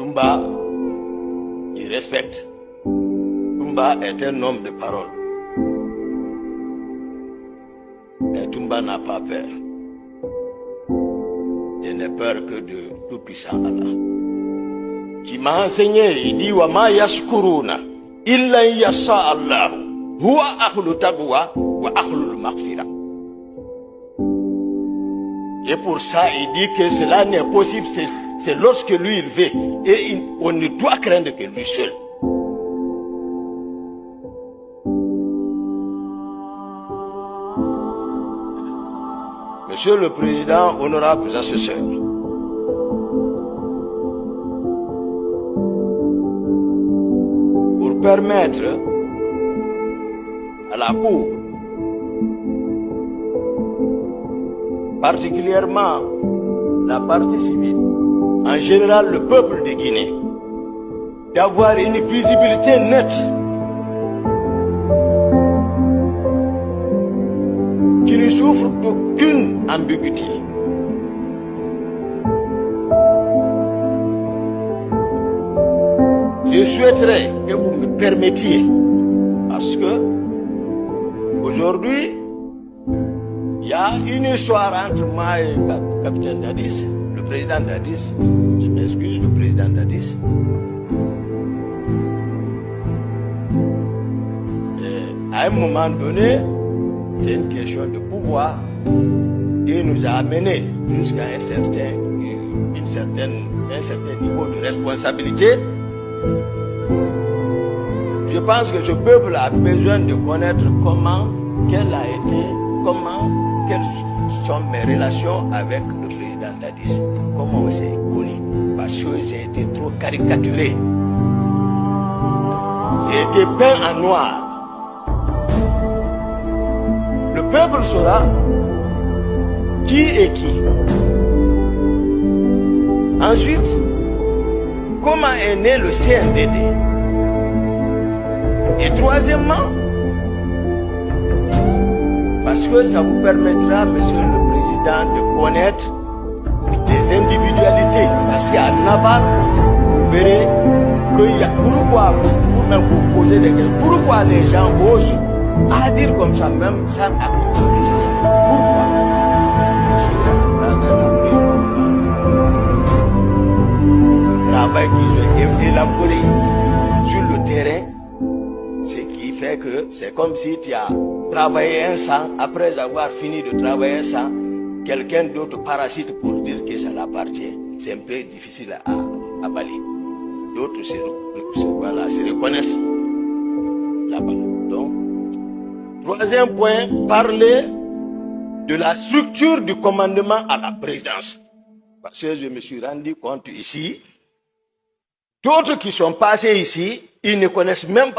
Toumba, il respecte. Toumba est un homme de parole. Et Toumba n'a pas peur. Je n'ai peur que de tout-puissant Allah. Qui m'a enseigné, il dit, Wama yashkuruna, illa yasha Allah, huwa akhlu taqwa, wa akhlu maghfira. Et pour ça, il dit que cela n'est possible, c'est lorsque lui il veut. Et on ne doit craindre que lui seul. Monsieur le Président, honorables assesseurs, pour permettre à la Cour, particulièrement la partie civile, en général le peuple de Guinée, d'avoir une visibilité nette qui ne souffre d'aucune ambiguïté. Je souhaiterais que vous me permettiez, parce que aujourd'hui, il y a une histoire entre moi et le capitaine Dadis, le président Dadis, je m'excuse, le président Dadis. Et à un moment donné, c'est une question de pouvoir qui nous a amenés jusqu'à un certain niveau de responsabilité. Je pense que ce peuple a besoin de connaître quelles sont mes relations avec le président Dadis, comment on s'est connus, parce que j'ai été trop caricaturé. J'ai été peint en noir. Le peuple saura qui est qui. Ensuite, comment est né le CNDD. Et troisièmement, parce que ça vous permettra, Monsieur le Président, de connaître des individualités. Parce qu'à Naval, vous verrez qu'il y a pourquoi vous-même vous posez des questions. Pourquoi les gens osent agir comme ça même sans appliquer ici? Pourquoi? Le travail qu'ils ont élaboré sur le terrain, ce qui fait que c'est comme si tu as travaillé un sang, après avoir fini de travailler un sang, quelqu'un d'autre parasite pour dire que ça l'appartient. C'est un peu difficile à balayer. D'autres se reconnaissent là-bas. Donc, troisième point, parler de la structure du commandement à la présidence. Parce que je me suis rendu compte ici, d'autres qui sont passés ici, ils ne connaissent même pas